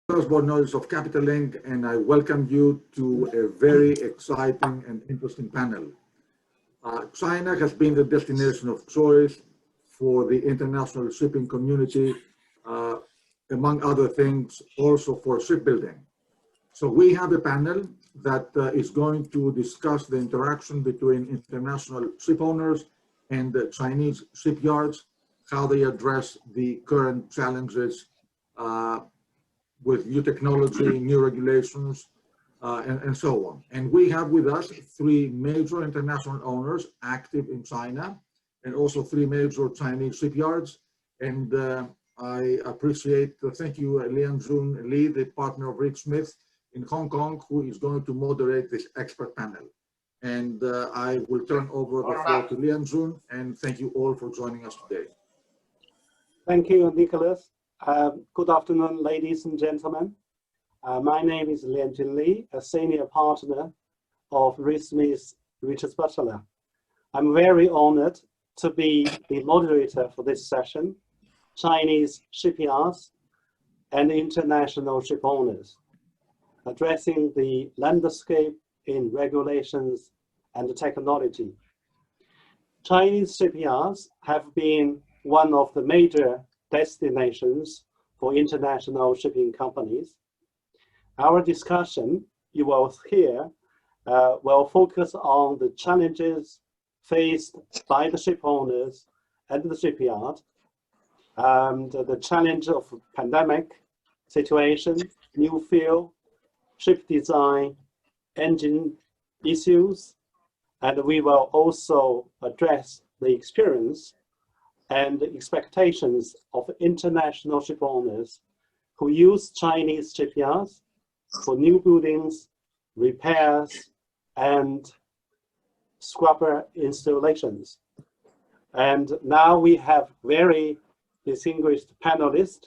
Shipowners of Capital Link, and I welcome you to a very exciting and interesting panel. China has been the destination of choice for the international shipping community, among other things, also for shipbuilding. So we have a panel that is going to discuss the interaction between international shipowners and the Chinese shipyards, how they address the current challenges with new technology, new regulations, and so on. And we have with us three major international owners active in China, and also three major Chinese shipyards. And I appreciate, thank you, Liangjun Li, the partner of Reed Smith in Hong Kong, who is going to moderate this expert panel. And I will turn over the floor to Liangjun, and thank you all for joining us today. Thank you, Nicholas. Good afternoon, ladies and gentlemen. My name is Liangjun Li, a senior partner of Reed Smith Richards Butler. I'm very honored to be the moderator for this session, Chinese shipyards and international shipowners, addressing the landscape in regulations and technology. Chinese shipyards have been one of the major destinations for international shipping companies. Our discussion, you will hear, will focus on the challenges faced by the shipowners and the shipyard, and the challenge of pandemic situation, new fuel, ship design, engine issues, and we will also address the experience and expectations of international shipowners who use Chinese shipyards for new buildings, repairs, and scrubber installations. And now we have very distinguished panelists.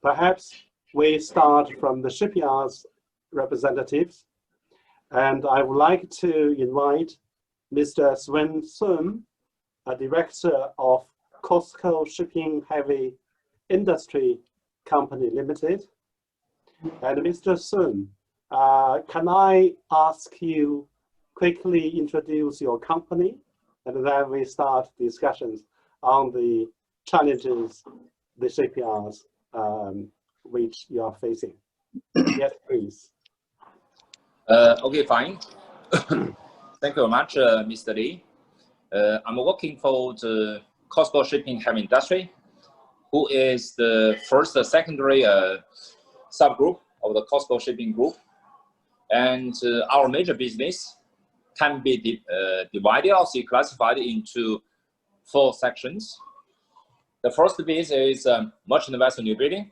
Perhaps we start from the shipyards representatives. And I would like to invite Mr. Swen Sun, a director of COSCO Shipping Heavy Industry Company Limited. And Mr. Sun, can I ask you quickly introduce your company, and then we start discussions on the challenges the shipyards which you are facing. Yes, please. Okay, fine. Thank you very much, Mr. Li. I'm working for the COSCO Shipping Heavy Industry, who is the first secondary subgroup of the COSCO Shipping Group. And our major business can be divided or classified into 4 sections. The first piece is merchant vessel new building,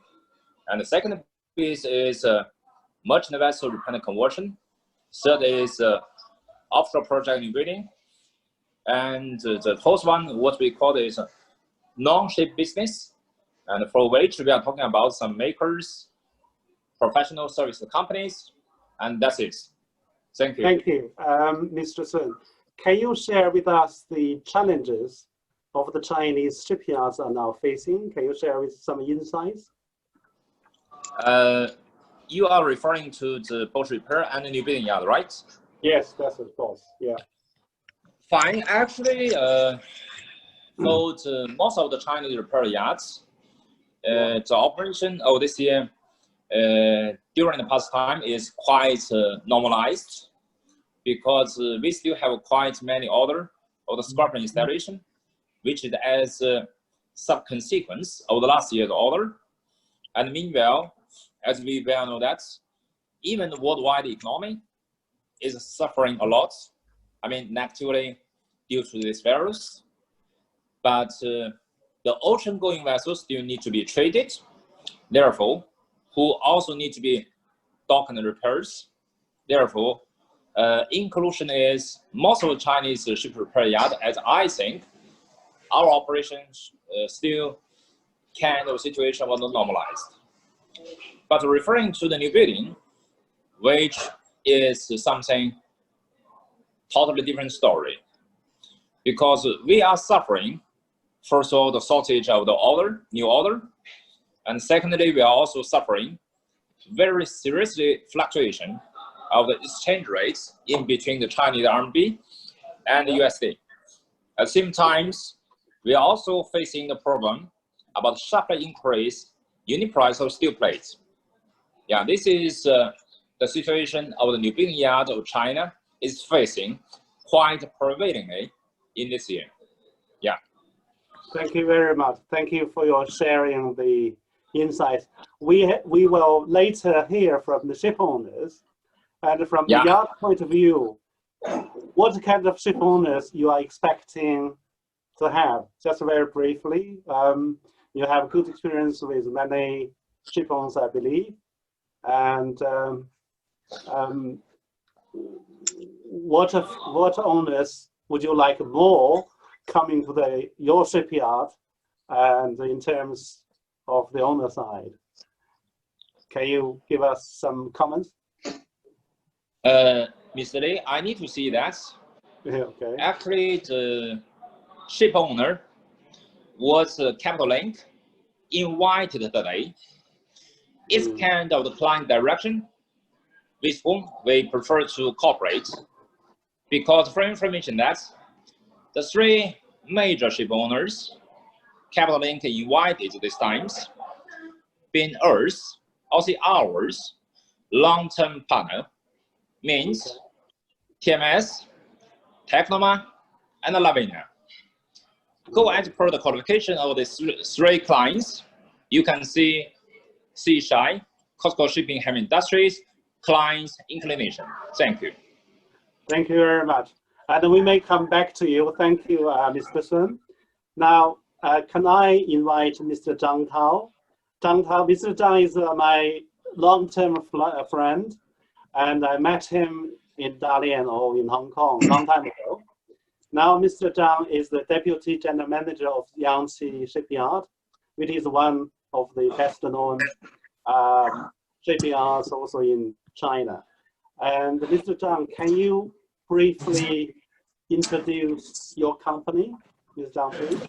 and the second piece is merchant vessel repair and conversion. Third is offshore project new building. And the fourth one, what we call is non-ship business, and for which we are talking about some makers, professional service companies, and that's it. Thank you. Thank you. Mr. Sun, can you share with us the challenges of the Chinese shipyards are now facing? Can you share with some insights? You are referring to the boat repair and the new building yard, right? Yes, that's of course, yeah. Fine. Actually, for most of the Chinese repair yards, the operation of this year during the past time is quite normalized, because we still have quite many orders of the scrubber installation, which is as a sub-consequence of the last year's order. And meanwhile, as we well know that even the worldwide economy is suffering a lot, I mean, negatively due to this virus. But the ocean-going vessels still need to be traded, therefore, who also need to be docked and repaired. Therefore, in conclusion is most of the Chinese ship repair yard, as I think, our operations still kind of situation was not normalized. But referring to the new building, which is something totally different story, because we are suffering, first of all, the shortage of the new order, and secondly, we are also suffering very seriously fluctuation of the exchange rates in between the Chinese RMB and the USD. At the same time, we are also facing the problem about sharply increase unit price of steel plates. Yeah, this is the situation of the new building yard of China is facing quite prevalently in this year. Yeah. Thank you very much. Thank you for your sharing the insights. We will later hear from the ship owners, and from the Yacht point of view, what kind of ship owners you are expecting to have? Just very briefly, you have good experience with many ship owners, I believe, and what owners would you like more coming to your shipyard, and in terms of the owner side? Can you give us some comments? Mr. Lee, I need to see that. Okay. Actually, the ship owner was Capital Link invited today. It's kind of the client direction with whom we prefer to cooperate, because for information that the three major ship owners Capital Link invited this times been us, also ours, long-term partner, means TMS, Techno, and Lavinia. Go as per the qualification of the three clients, you can see CSHI, Costco Shipping Heavy Industries, clients inclination. Thank you. Thank you very much. And we may come back to you. Thank you, Mr. Sun. Now, can I invite Mr. Zhang Tao? Zhang Tao, Mr. Zhang is my long-term friend, and I met him in Dalian or in Hong Kong long time ago. Now, Mr. Zhang is the Deputy General Manager of Youngjiang Shipyard, which is one of the best-known shipyards also in China. And Mr. Zhang, can you briefly introduce your company? Mr. Zhang, please.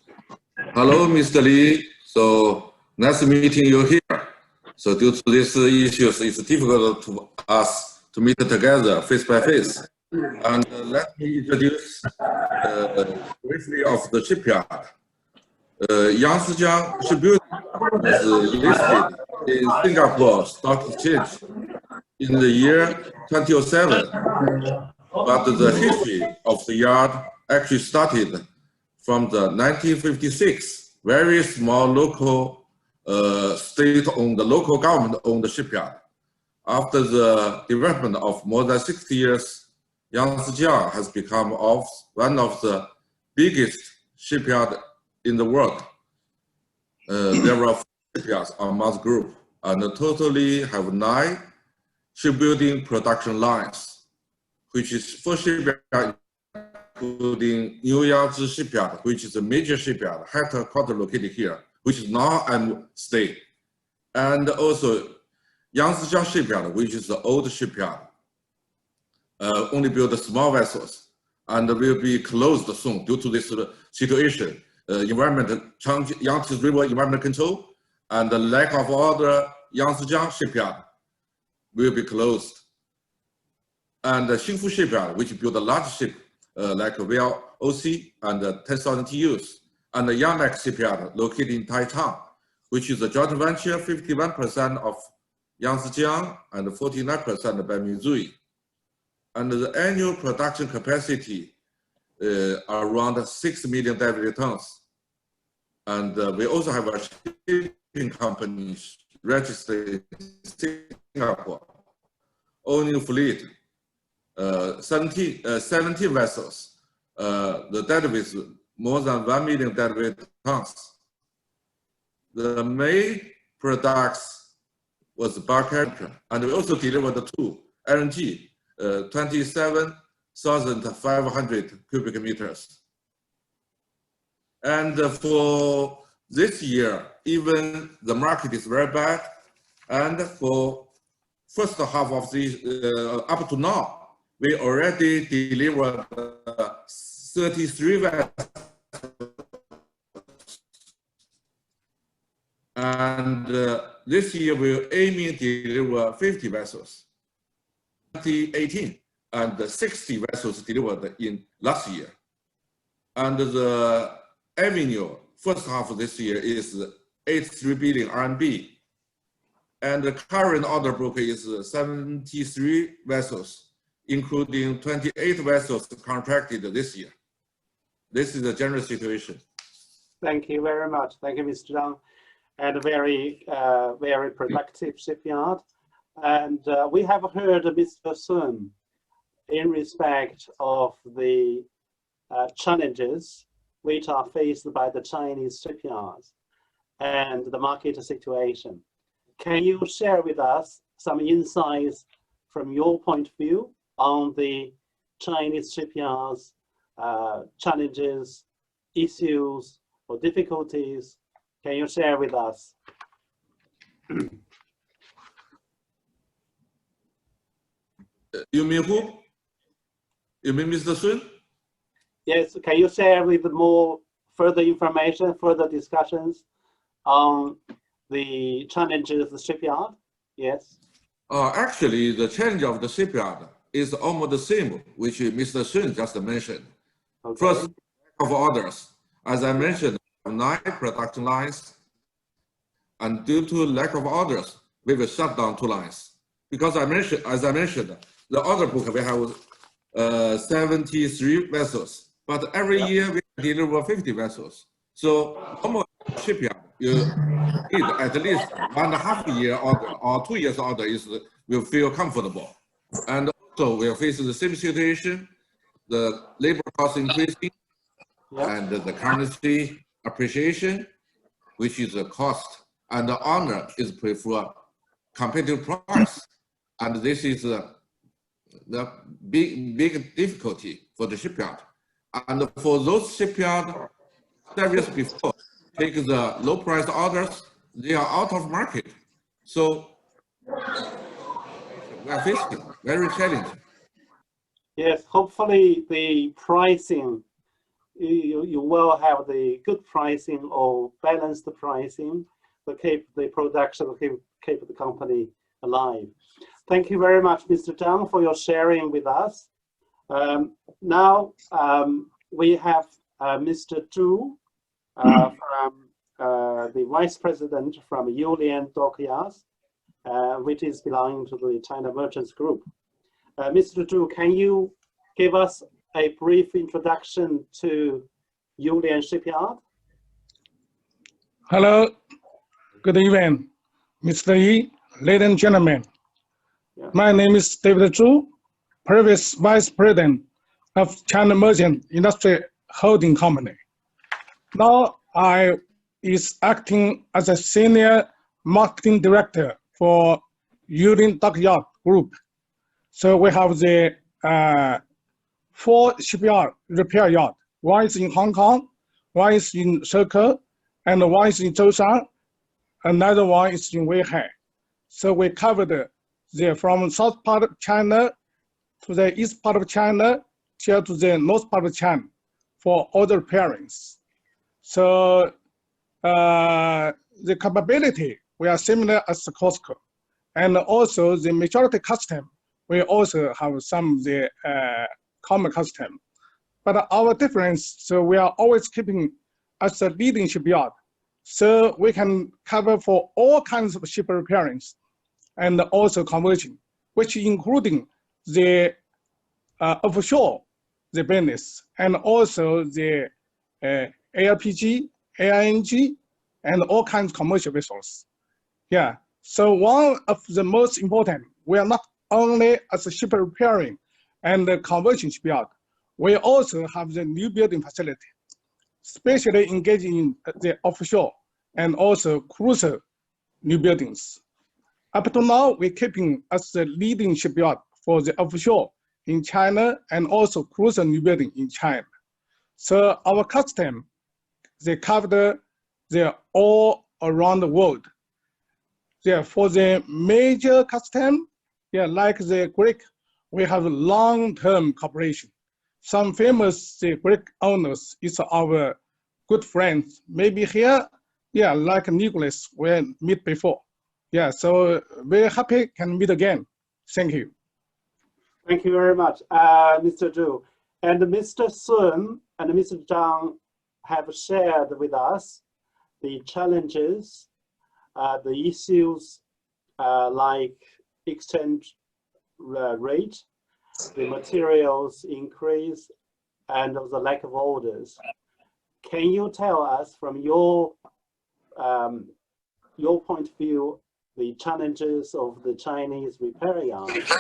Hello, Mr. Lee. So nice meeting you here. So due to these issues, it's difficult to us to meet together face by face. And let me introduce briefly of the shipyard. Youngjiang Shipyard is listed in Singapore Stock Exchange in the year 2007. But the history of the yard actually started from the 1956, very small local state-owned, local government-owned shipyard. After the development of more than 60 years, Youngjiang has become one of the biggest shipyard in the world. There are 4 shipyards on TMS Group, and totally have 9 shipbuilding production lines, which is 4 shipyards, including Youngjiang Shipyard, which is a major shipyard, headquarters located here, which is now I'm staying. And also Youngjiang Shipyard, which is the old shipyard, only build small vessels and will be closed soon due to this situation, Yangtze River environment control, and the lack of other Youngjiang Shipyard will be closed. And the Xingfu Shipyard, which build a large ship like VLOC and 10,000 TEUs, and the Yacht Shipyard located in Taichung, which is a joint venture, 51% of Youngjiang and 49% by Mitsui. And the annual production capacity are around 6 million deadweight tons. And we also have a shipping company registered in Singapore, owning fleet, 17 vessels, the deadweight more than 1 million deadweight tons. The main products was bulk engine, and we also delivered 2 LNG, 27,500 cubic meters. And for this year, even the market is very bad. And for first half of this, up to now, we already delivered 33 vessels And this year we're aiming to deliver 50 vessels. 2018, and 60 vessels delivered in last year. And the revenue first half of this year is 83 billion RMB. And the current order book is 73 vessels, including 28 vessels contracted this year. This is the general situation. Thank you very much. Thank you, Mr. Zhang. And a very, very productive shipyard. And we have heard Mr. Sun in respect of the challenges which are faced by the Chinese shipyards and the market situation. Can you share with us some insights from your point of view on the Chinese shipyards, challenges, issues, or difficulties? Can you share with us? You mean who? You mean Mr. Sun? Yes, can you share with more further information, further discussions on the challenges of the shipyard? Yes. Actually, the challenge of the shipyard is almost the same, which Mr. Sun just mentioned. Okay. First, of orders. As I mentioned, 9 production lines, and due to lack of orders, we will shut down 2 lines. Because as I mentioned, the order book, we have 73 vessels, but every year we deliver 50 vessels. So almost shipyard, you need at least 1.5 year order or 2 years order will feel comfortable. And also we are facing the same situation, the labor cost increasing, and the currency appreciation, which is a cost, and the owner is prefer competitive price. And this is the big difficulty for the shipyard. And for those shipyard service before take the low price orders, they are out of market. So we are facing very challenging. Yes, hopefully the pricing, you will have the good pricing or balanced pricing to keep the production, keep the company alive. Thank you very much, Mr. Zhang, for your sharing with us. Now we have Mr. Zhu from the Vice President from Yiyun Dockyards, which is belonging to the China Merchants Group. Mr. Zhu, can you give us a brief introduction to Youngjiang Shipyard? Hello, good evening, Mr. Yi, ladies and gentlemen. My name is David Zhu, previous Vice President of China Merchant Industry Holding Company. Now I is acting as a Senior Marketing Director for Yiyun Dockyard Group. So we have the 4 shipyard repair yard. One is in Hong Kong, one is in Shekou, and one is in Zhoushan. Another one is in Weihai. So we covered from south part of China to the east part of China to the north part of China for all the repairings. So the capability, we are similar as the Costco. And also the majority custom, we also have some of the common custom. But our difference, so we are always keeping as a leading shipyard. So we can cover for all kinds of ship repairings and also conversion, which including the offshore, the business, and also the ALPG, AING, and all kinds of commercial vessels. Yeah, so one of the most important, we are not only as a ship repairing and the conversion shipyard, we also have the new building facility, especially engaging in the offshore and also cruiser new buildings. Up to now, we're keeping as the leading shipyard for the offshore in China and also cruiser new building in China. So our custom, they cover the all around the world. Yeah, for the major custom, yeah, like the Greek, we have long-term cooperation. Some famous Greek owners is our good friends. Maybe here Yeah, like Nicholas, we meet before. Yeah, so very happy can meet again. Thank you. Thank you very much, Mr. Zhu. And Mr. Sun and Mr. Zhang have shared with us the challenges, the issues like exchange rate, the materials increase, and the lack of orders. Can you tell us from your point of view, the challenges of the Chinese repair yards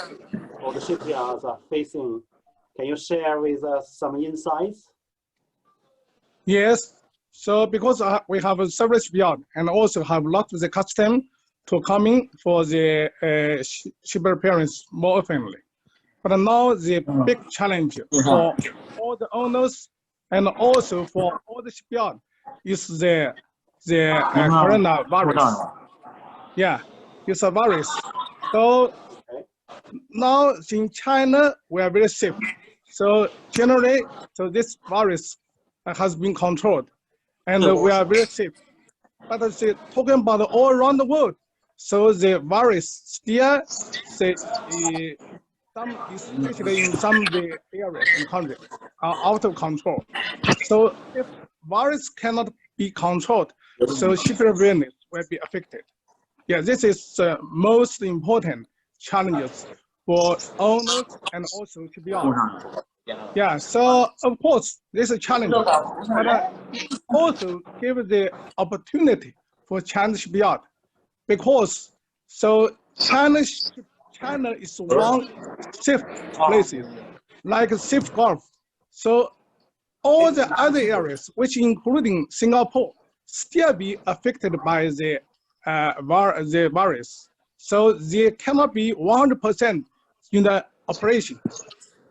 or the shipyards are facing? Can you share with us some insights? Yes, so because we have a service shipyard and also have lots of the custom to coming for the ship repairs more oftenly. But now the big challenge for all the owners and also for all the shipyard is the coronavirus. Yeah, it's a virus. So now in China, we are very safe. So generally, so this virus has been controlled and we are very safe. But talking about all around the world, so the virus still, especially in some of the areas and countries, are out of control. So if virus cannot be controlled, so shipyard business will be affected. Yeah, this is the most important challenges for owners and also shipyard. Yeah, so of course this is a challenge, but also give the opportunity for China shipyard because so China is one safe places like safe Gulf. So all the other areas, which including Singapore, still be affected by the virus. So they cannot be 100% in the operation.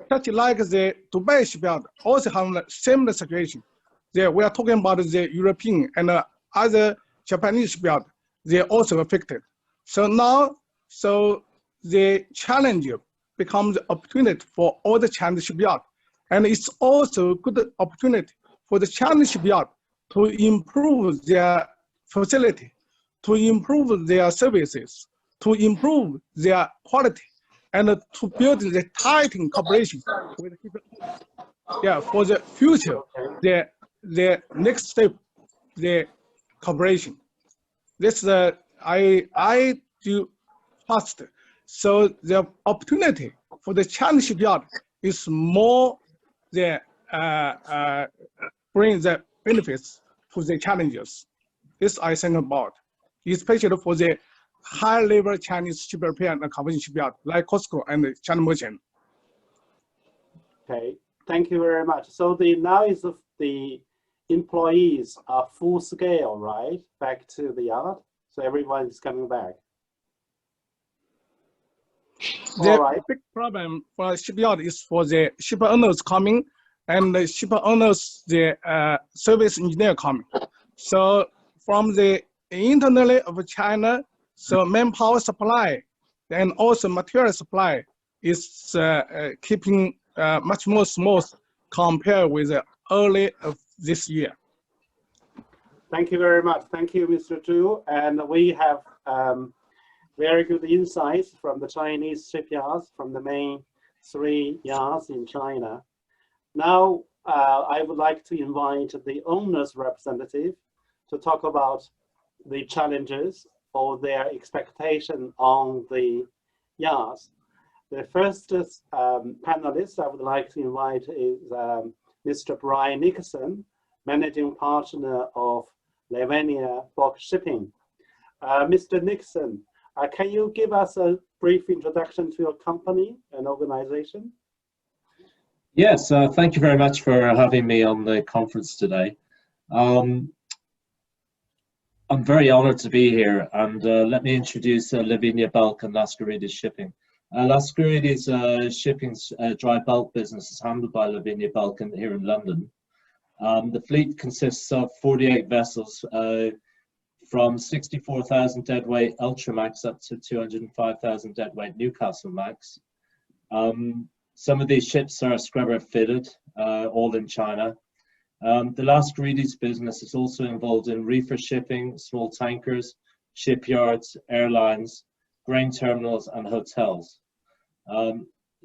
Such like the Dubai shipyard also have a similar situation. We are talking about the European and other Japanese shipyard, they're also affected. So now, so the challenge becomes the opportunity for all the Chinese shipyard. And it's also a good opportunity for the Chinese shipyard to improve their facility, to improve their services, to improve their quality, and to build the tight cooperation with people. Yeah, for the future, the next step, the cooperation. This I do fast. So the opportunity for the Chinese shipyard is more the bring the benefits to the challenges. This I think about, especially for the high-level Chinese ship repair and conversion shipyard like COSCO and China Merchant. Okay, thank you very much. So now is the employees are full scale, right? Back to the yard. So everyone is coming back. The big problem for shipyard is for the ship owners coming and the ship owners, the service engineer coming. So from the internally of China, so manpower supply and also material supply is keeping much more smooth compared with the early of this year. Thank you very much. Thank you, Mr. Zhu. And we have very good insights from the Chinese shipyards, from the main 3 yards in China. Now, I would like to invite the owner's representative to talk about the challenges or their expectation on the yards. The first panelist I would like to invite is Mr. Brian Nixon, Managing Partner of Lavinia Box Shipping. Mr. Nixon, can you give us a brief introduction to your company and organization? Yes, thank you very much for having me on the conference today. I'm very honored to be here, and let me introduce Lavinia Bulk and Lascaridis Shipping. Lascaridis Shipping's dry bulk business is handled by Lavinia Bulk here in London. The fleet consists of 48 vessels from 64,000 deadweight Ultramax up to 205,000 deadweight Newcastlemax. Some of these ships are scrubber fitted, all in China. The Lascarides business is also involved in reefer shipping, small tankers, shipyards, airlines, grain terminals, and hotels.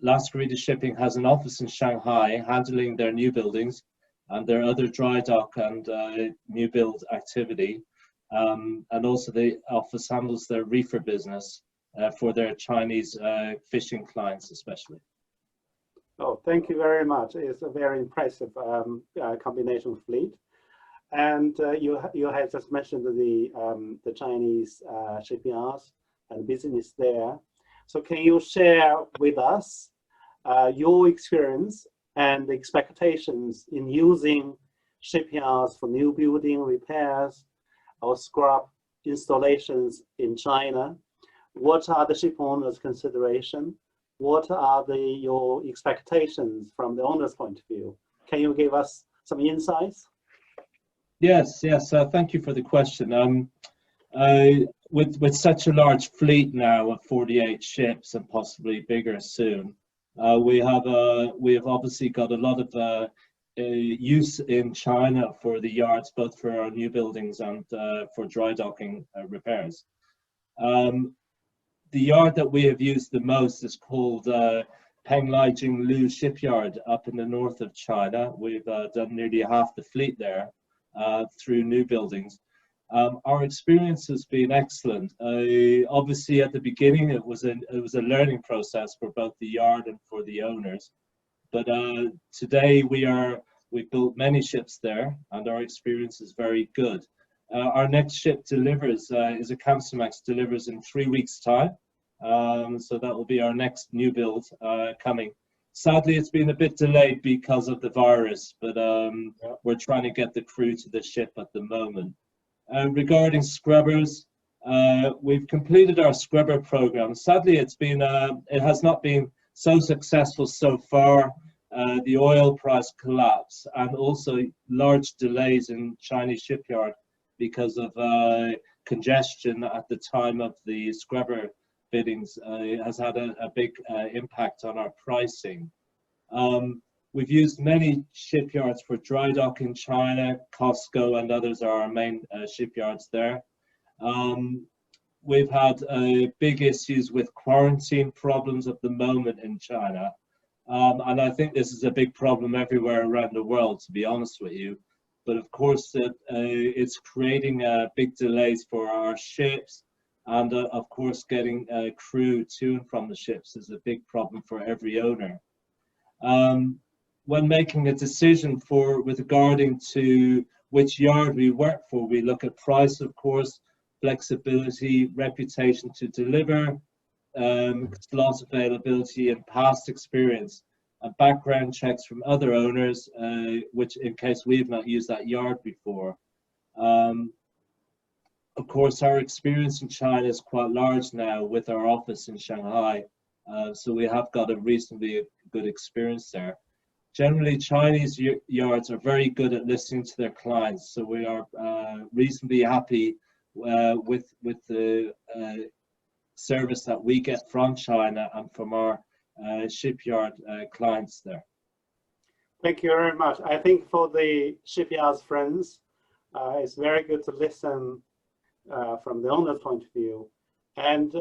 Lascarides Shipping has an office in Shanghai handling their new buildings and their other dry dock and new build activity. And also the office handles their reefer business for their Chinese fishing clients especially. Oh, thank you very much. It's a very impressive combination of fleet. And you had just mentioned the Chinese shipyards and business there. So can you share with us your experience and expectations in using shipyards for new building repairs or scrap installations in China? What are the ship owners' considerations? What are your expectations from the owner's point of view? Can you give us some insights? Yes, thank you for the question. With such a large fleet now of 48 ships and possibly bigger soon, we have obviously got a lot of use in China for the yards, both for our new buildings and for dry docking repairs. The yard that we have used the most is called Penglai Jinglu Shipyard up in the north of China. We've done nearly half the fleet there through new buildings. Our experience has been excellent. Obviously, at the beginning, it was a learning process for both the yard and for the owners. But today we've built many ships there, and our experience is very good. Our next ship delivers is a Kamsarmax, delivers in 3 weeks' time. So that will be our next new build coming. Sadly, it's been a bit delayed because of the virus, but we're trying to get the crew to the ship at the moment. Regarding scrubbers, we've completed our scrubber program. Sadly, it has not been so successful so far. The oil price collapse and also large delays in Chinese shipyard because of congestion at the time of the scrubber biddings has had a big impact on our pricing. We've used many shipyards for dry dock in China. COSCO and others are our main shipyards there. We've had big issues with quarantine problems at the moment in China. And I think this is a big problem everywhere around the world, to be honest with you. But of course, it's creating big delays for our ships. And of course, getting crew to and from the ships is a big problem for every owner. When making a decision with regarding to which yard we work for, we look at price, of course, flexibility, reputation to deliver, slot availability, and past experience, and background checks from other owners, which in case we have not used that yard before. Of course, our experience in China is quite large now with our office in Shanghai, so we have got a reasonably good experience there. Generally, Chinese yards are very good at listening to their clients, so we are reasonably happy with the service that we get from China and from our shipyard clients there. Thank you very much. I think for the shipyards friends, it's very good to listen from the owner's point of view. And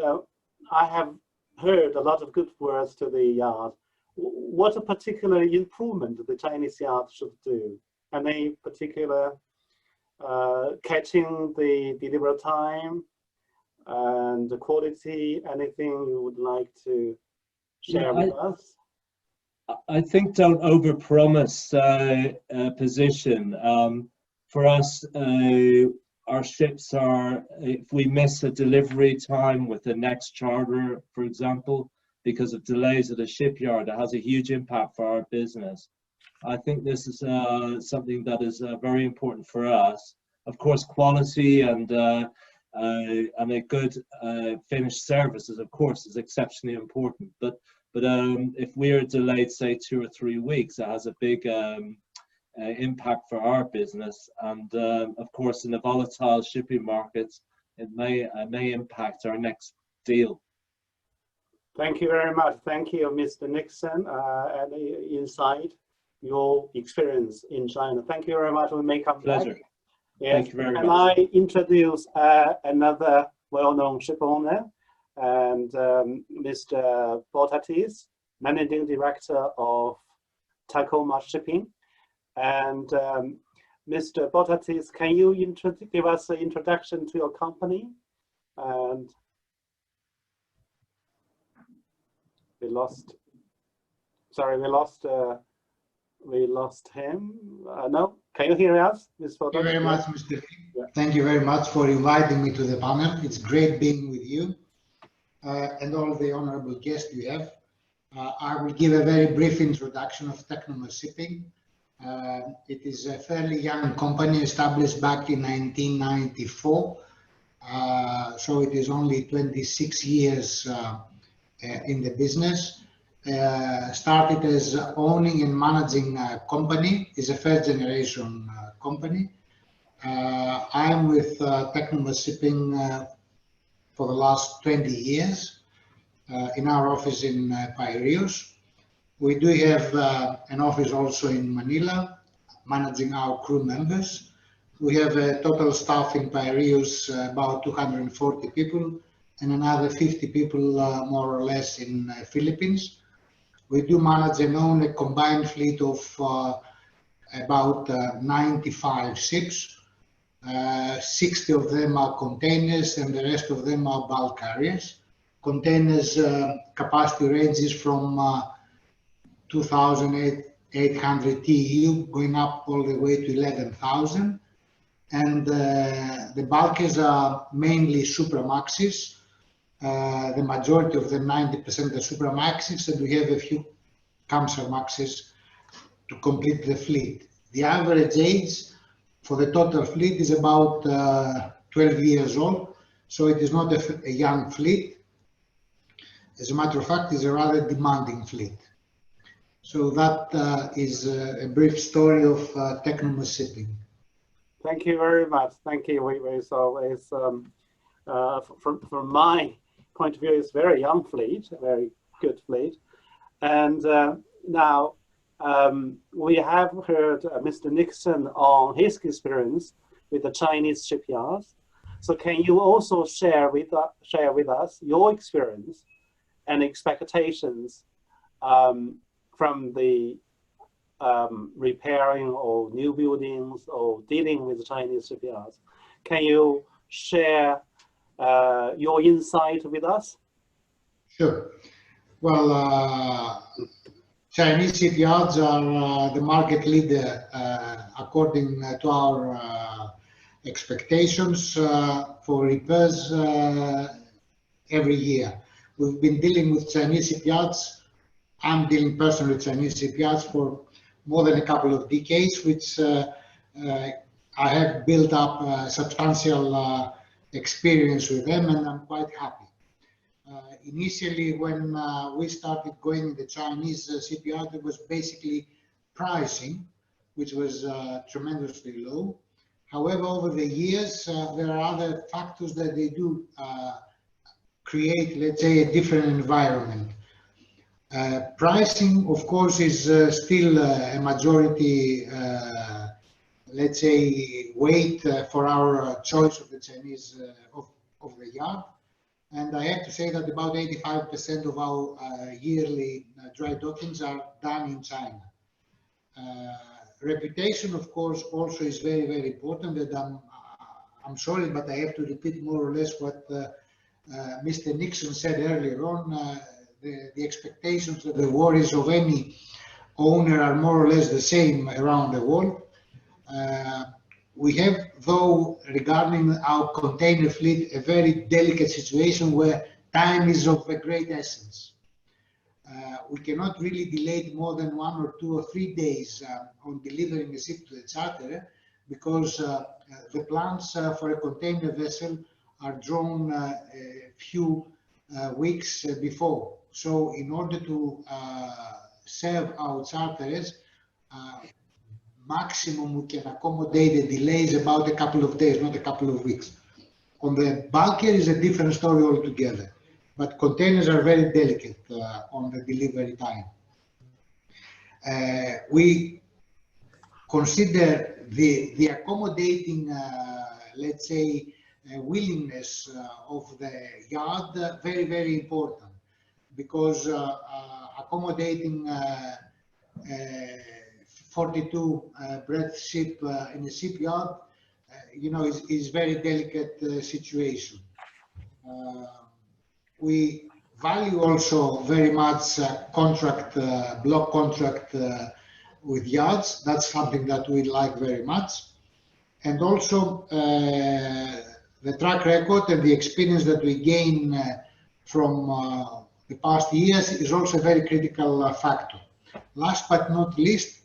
I have heard a lot of good words to the yard. What a particular improvement the Chinese yard should do? Any particular catching the delivery time and the quality, anything you would like to share with us? I think don't overpromise position. For us, our ships are, if we miss a delivery time with the next charter, for example, because of delays at a shipyard, it has a huge impact for our business. I think this is something that is very important for us. Of course, quality and a good finished service is, of course, is exceptionally important. But if we are delayed, say 2 or 3 weeks, it has a big impact for our business. And of course, in the volatile shipping markets, it may impact our next deal. Thank you very much. Thank you, Mr. Nixon, and the insight your experience in China. Thank you very much. We may come back. Pleasure. Yes. Thank you very much. And I introduce another well-known ship owner, and Mr. Botatis, Managing Director of Techno Shipping. And Mr. Botatis, can you give us an introduction to your company? And we lost him. No, can you hear us, Mr. Botatis? Thank you very much, Mr. Lee. Yeah. Thank you very much for inviting me to the panel. It's great being with you and all the honorable guests you have. I will give a very brief introduction of Techno Shipping. It is a fairly young company established back in 1994. So it is only 26 years in the business. Started as owning and managing a company, is a first generation company. I'm with Techno Shipping for the last 20 years in our office in Piraeus. We do have an office also in Manila, managing our crew members. We have a total staff in Piraeus, about 240 people, and another 50 people more or less in Philippines. We do manage and own a combined fleet of about 95 ships. 60 of them are containers and the rest of them are bulk carriers. Containers capacity ranges from 2,800 TEU going up all the way to 11,000. And the bulkers are mainly Supramaxes. The majority of them, 90%, are Supramaxes, and we have a few Kamsarmaxes to complete the fleet. The average age for the total fleet is about 12 years old, so it is not a young fleet. As a matter of fact, it's a rather demanding fleet. So that is a brief story of Techno Shipping. Thank you very much. Thank you. So it's from my point of view, it's a very young fleet, a very good fleet. And now we have heard Mr. Nixon on his experience with the Chinese shipyards. So can you also share with us your experience and expectations from the repairing or new buildings or dealing with the Chinese shipyards? Can you share your insight with us? Sure. Well, Chinese shipyards are the market leader according to our expectations for repairs every year. We've been dealing with Chinese shipyards. I'm dealing personally with Chinese shipyards for more than a couple of decades, which I have built up substantial experience with them, and I'm quite happy. Initially, when we started going in the Chinese shipyard, it was basically pricing, which was tremendously low. However, over the years, there are other factors that they do create, let's say, a different environment. Pricing, of course, is still a majority, let's say, weight for our choice of the Chinese, of the yard. And I have to say that about 85% of our yearly dry dockings are done in China. Reputation, of course, also is very, very important. And I'm sorry, but I have to repeat more or less what Mr. Nixon said earlier on. The expectations and the worries of any owner are more or less the same around the world. We have, though, regarding our container fleet, a very delicate situation where time is of a great essence. We cannot really delay more than 1 or 2 or 3 days on delivering a ship to the charterer, because the plans for a container vessel are drawn a few weeks before. So in order to serve our charterers, maximum we can accommodate a delay is about a couple of days, not a couple of weeks. On the bulker is a different story altogether, but containers are very delicate on the delivery time. We consider the accommodating, let's say, willingness of the yard very, very important, because accommodating 42 breadth ship in a shipyard, you know, is very delicate situation. We value also very much contract, block contract with yards. That's something that we like very much. And also the track record and the experience that we gain from the past years is also a very critical factor. Last but not least,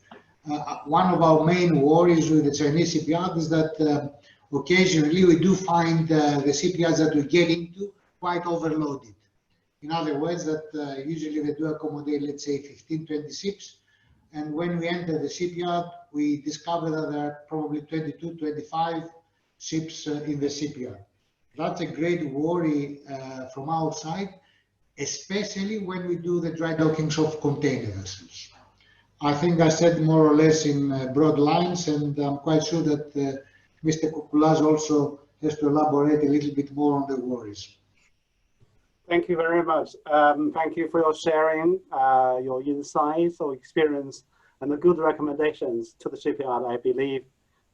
one of our main worries with the Chinese shipyard is that occasionally we do find the shipyards that we get into quite overloaded. In other words, that usually they do accommodate, let's say, 15, 20 ships. And when we enter the shipyard, we discover that there are probably 22, 25 ships in the shipyard. That's a great worry from our side, especially when we do the dry dockings of container vessels. I think I said more or less in broad lines, and I'm quite sure that Mr. Koukoullas also has to elaborate a little bit more on the worries. Thank you very much. Thank you for your sharing, your insights or experience and the good recommendations to the shipyard. I believe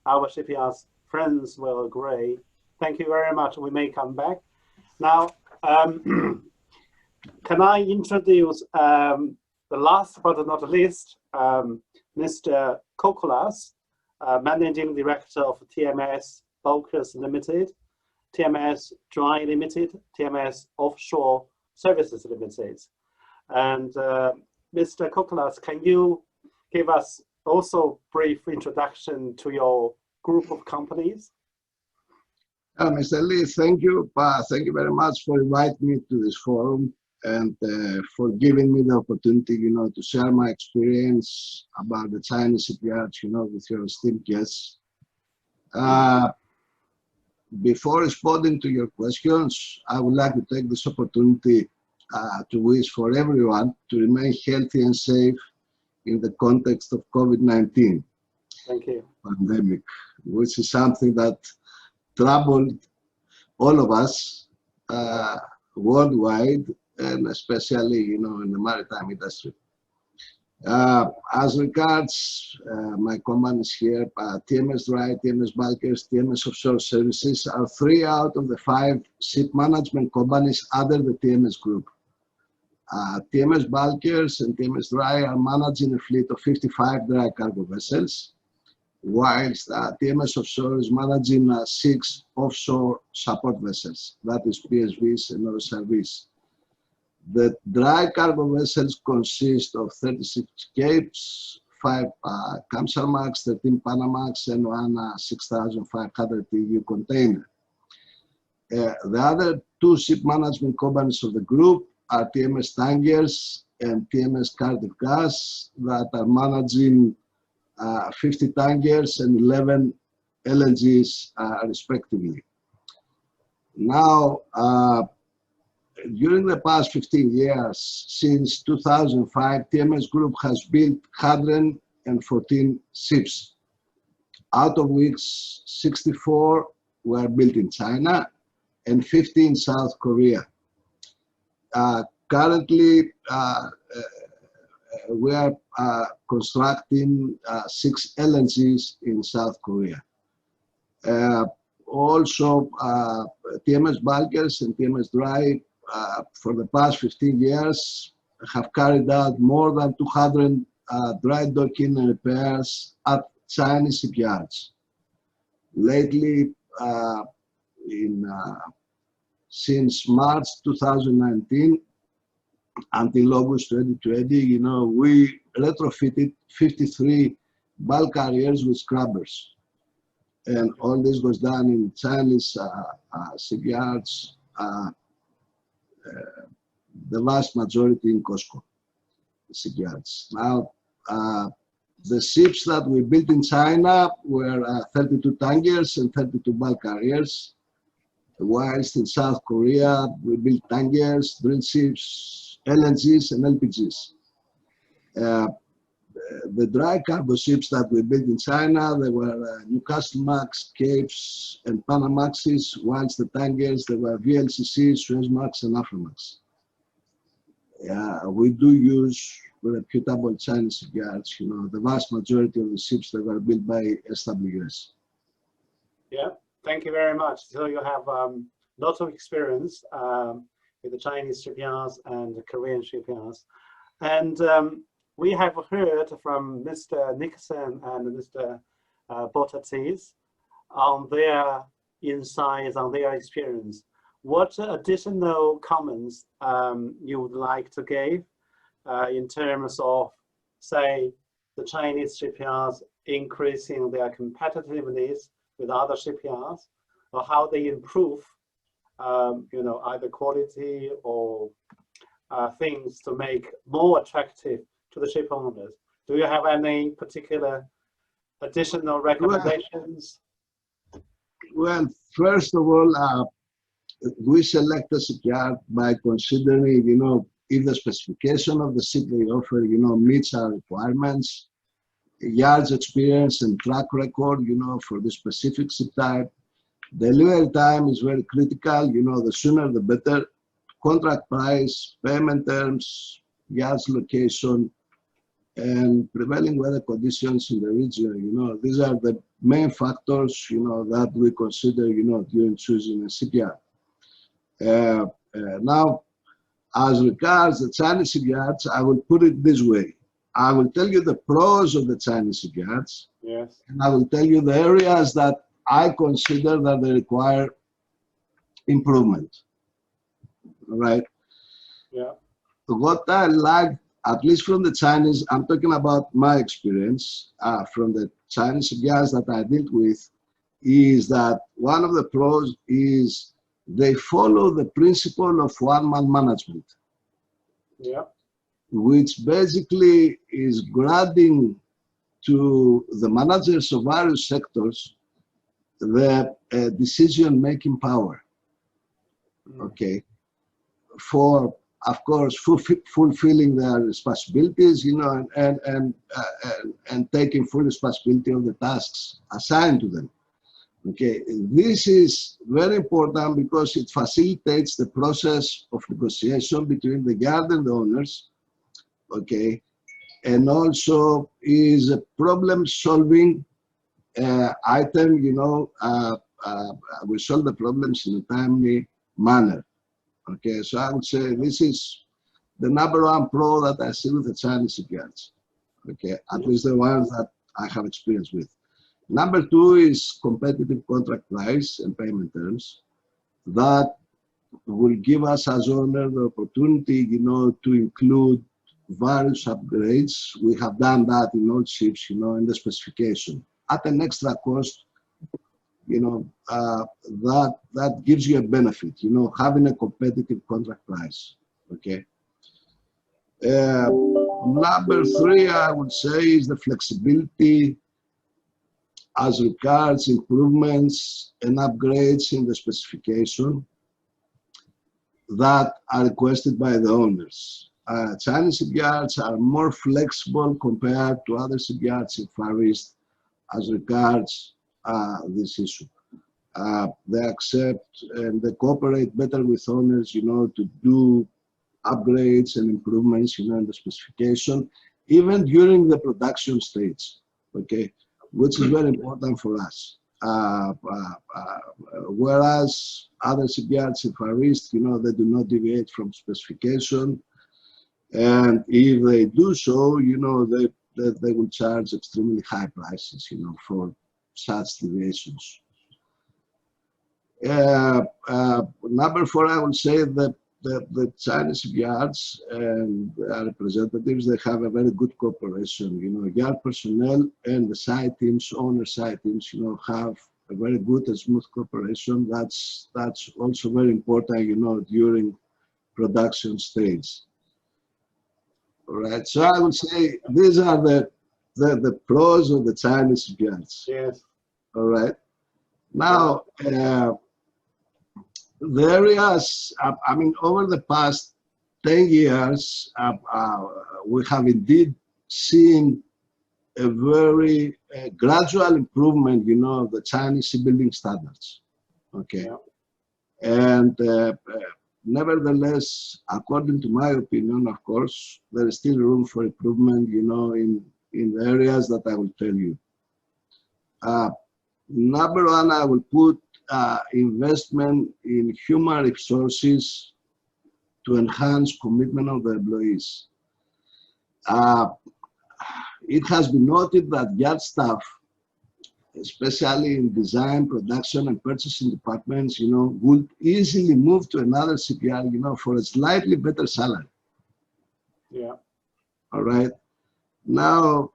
our shipyard's friends will agree. Thank you very much. We may come back. Now, can I introduce the last but not least, Mr. Koukoullas, Managing Director of TMS Bulkers Limited, TMS Dry Limited, TMS Offshore Services Limited. And Mr. Koukoullas, can you give us also brief introduction to your group of companies? Mr. Lee, thank you. Thank you very much for inviting me to this forum and for giving me the opportunity, you know, to share my experience about the Chinese shipyards, you know, with your esteemed guests. Before responding to your questions, I would like to take this opportunity to wish for everyone to remain healthy and safe in the context of COVID-19 pandemic, which is something that troubled all of us worldwide, and especially, you know, in the maritime industry. As regards my companies here, TMS Dry, TMS Bulkers, TMS Offshore Services are 3 out of the 5 ship management companies under the TMS Group. TMS Bulkers and TMS Dry are managing a fleet of 55 dry cargo vessels, whilst TMS Offshore is managing 6 offshore support vessels, that is PSVs and OSRVs. The dry cargo vessels consist of 36 Capes, 5 Kamsarmax, 13 Panamax, and 1 6,500 TEU container. The other 2 ship management companies of the group are TMS Tankers and TMS Cardiff Gas that are managing 50 tankers and 11 LNGs respectively. Now, during the past 15 years, since 2005, TMS Group has built 114 ships, out of which 64 were built in China and 50 in South Korea. Currently, we are constructing 6 LNGs in South Korea. Also, TMS Bulkers and TMS Dry for the past 15 years have carried out more than 200 dry docking and repairs at Chinese shipyards. Lately, since March 2019 until August 2020, you know, we retrofitted 53 bulk carriers with scrubbers. And all this was done in Chinese shipyards, the vast majority in COSCO shipyards. Now, the ships that we built in China were 32 tankers and 32 bulk carriers, whilst in South Korea we built tankers, drill ships, LNGs and LPGs. the dry cargo ships that we built in China, they were Newcastlemax, Capes, and Panamaxes, whilst the tankers, they were VLCCs, Suezmax, and Aframax. Yeah, we do use reputable Chinese shipyards. You know, the vast majority of the ships that were built by SWS. Yeah, thank you very much. So you have lots of experience with the Chinese shipyards and the Korean shipyards. And we have heard from Mr. Nixon and Mr. Botatis on their insights, on their experience. What additional comments you would like to give in terms of, say, the Chinese shipyards increasing their competitiveness with other shipyards, or how they improve, you know, either quality or things to make more attractive to the ship owners? Do you have any particular additional recommendations? Well, first of all, we select a shipyard by considering, you know, if the specification of the ship they offer, you know, meets our requirements, yard's experience and track record, you know, for the specific ship type. Delivery time is very critical, you know, the sooner the better. Contract price, payment terms, yard's location, and prevailing weather conditions in the region, you know, these are the main factors, you know, that we consider, you know, during choosing a shipyard. Now, as regards the Chinese shipyards, I will put it this way. I will tell you the pros of the Chinese shipyards. Yes. And I will tell you the areas that I consider that they require improvement. All right? Yeah. What I like, at least from the Chinese, I'm talking about my experience from the Chinese shipyards that I dealt with, is that one of the pros is they follow the principle of one-man management. Yeah. Which basically is granting to the managers of various sectors the decision-making power. Okay, for of course fulfilling their responsibilities, you know, and taking full responsibility of the tasks assigned to them. Okay, this is very important because it facilitates the process of negotiation between the yard and the owners. Okay, and also is a problem-solving item, you know, we solve the problems in a timely manner. Okay, so I would say this is the #1 pro that I see with the Chinese shipyards. Okay, at least the ones that I have experience with. #2 is competitive contract price and payment terms. That will give us as owner the opportunity, you know, to include various upgrades. We have done that in all ships, you know, in the specification at an extra cost. You know, that gives you a benefit, you know, having a competitive contract price. Okay. #3, I would say, is the flexibility as regards improvements and upgrades in the specification that are requested by the owners. Chinese shipyards are more flexible compared to other shipyards in Far East as regards this issue. They accept and they cooperate better with owners, you know, to do upgrades and improvements, you know, in the specification, even during the production stage, okay, which is very important for us. Whereas other shipyards in Far East, you know, they do not deviate from specification, and if they do so, you know, they will charge extremely high prices, you know, for such deviations. #4, I would say that the Chinese shipyards and their representatives, they have a very good cooperation. You know, yard personnel and the side teams, owner side teams, you know, have a very good and smooth cooperation. That's also very important, you know, during production stage. All right. So I would say these are the pros of the Chinese shipyards. Yes. All right. Now, the areas, I mean, over the past 10 years, we have indeed seen a very gradual improvement, of the Chinese shipbuilding standards. Okay. Yeah. And nevertheless, according to my opinion, of course, there is still room for improvement, in the areas that I will tell you. Number one, I will put investment in human resources to enhance commitment of the employees. It has been noted that yard staff, especially in design, production, and purchasing departments, would easily move to another shipyard, for a slightly better salary. Yeah. All right. Now,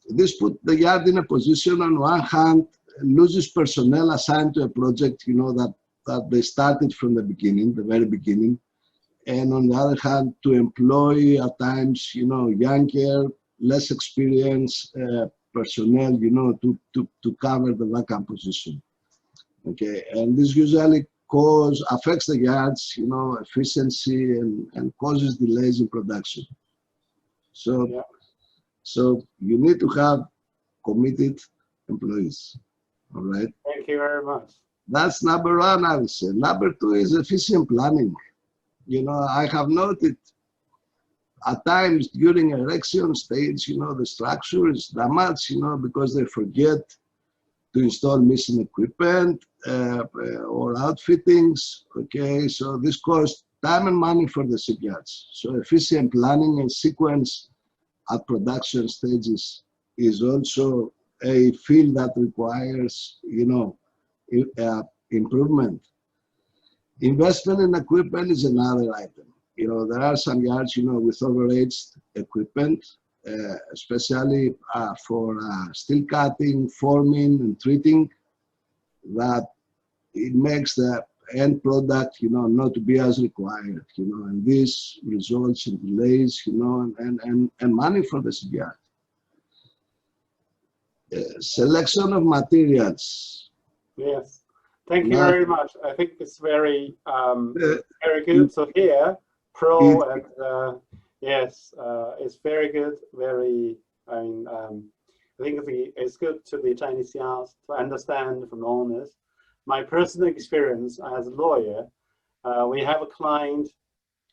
this put the yard in a position, on one hand, loses personnel assigned to a project, that they started from the beginning, the very beginning. And on the other hand, to employ at times, younger, less experienced personnel, to cover the vacant position. Okay, and this usually affects the yards, efficiency and causes delays in production. So, yeah. So you need to have committed employees. All right. Thank you very much. That's number one, I would say. Number two is efficient planning. I have noted at times during erection stage, the structure is damaged, because they forget to install missing equipment or outfittings. Okay, so this costs time and money for the shipyards. So efficient planning and sequence at production stages is also a field that requires, improvement. Investment in equipment is another item. There are some yards, with overaged equipment, especially for steel cutting, forming, and treating, that it makes the end product, not to be as required, and this results in delays, and money for the shipyard. Selection of materials. Yes, thank you very much. I think it's very, very good. So here, pro and yes, it's very good. Very, I think it's good to the Chinese yards to understand from owners. My personal experience as a lawyer, we have a client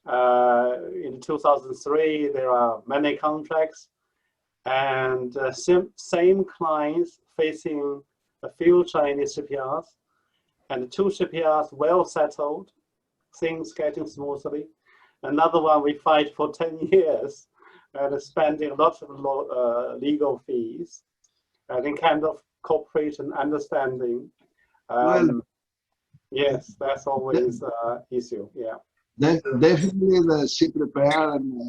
in 2003. There are many contracts, and same clients facing a few Chinese shipyards, and two shipyards well settled, things getting smoothly. Another one we fight for 10 years and spending lots of legal fees, and in kind of cooperation, understanding. Yes, that's always an issue. Yeah. Definitely, the ship repair and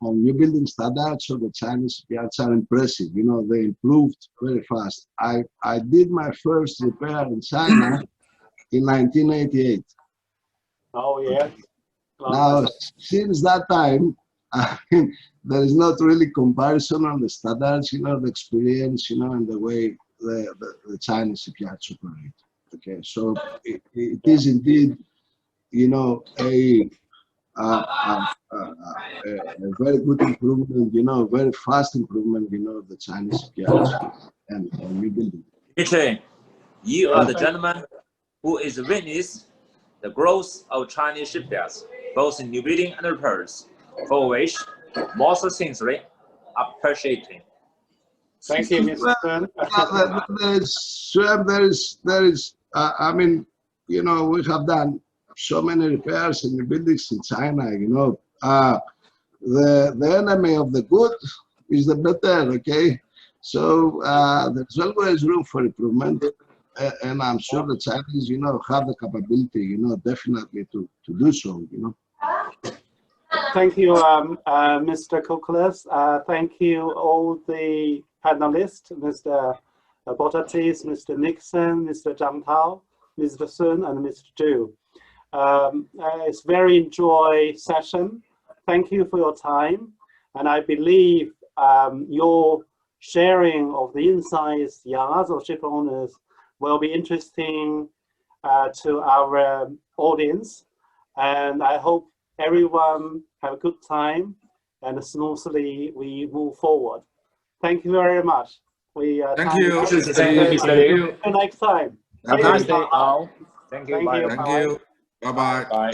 new building standards of the Chinese shipyards are impressive. They improved very fast. I did my first repair in China in 1988. Oh yes. Now, since that time, there is not really comparison on the standards, the experience, and the way the Chinese shipyards operate. Okay, so it is indeed, a very good improvement, very fast improvement, of the Chinese shipyards and new building. Mitchell, you are the gentleman who is witness the growth of Chinese shipyards, both in new building and repairs, for which most sincerely appreciating. Thank you, Mr. Sun. There is, we have done so many repairs in the buildings in China, the enemy of the good is the better, okay? So there's always room for improvement, and I'm sure the Chinese, have the capability, definitely to do so, Thank you, Mr. Koukoulas. Thank you, all the panelists, Mr. Botatis, Mr. Nixon, Mr. Zhang Tao, Mr. Sun, and Mr. Zhu. It's very enjoyable session. Thank you for your time. And I believe your sharing of the insights, yards of ship owners will be interesting to our audience. And I hope everyone have a good time and smoothly we move forward. Thank you very much. Thank you. Thank you, Mr. Liu. See you next time. Have a nice day all. Thank you. Thank Bye. you. Thank you. Bye-bye. Bye.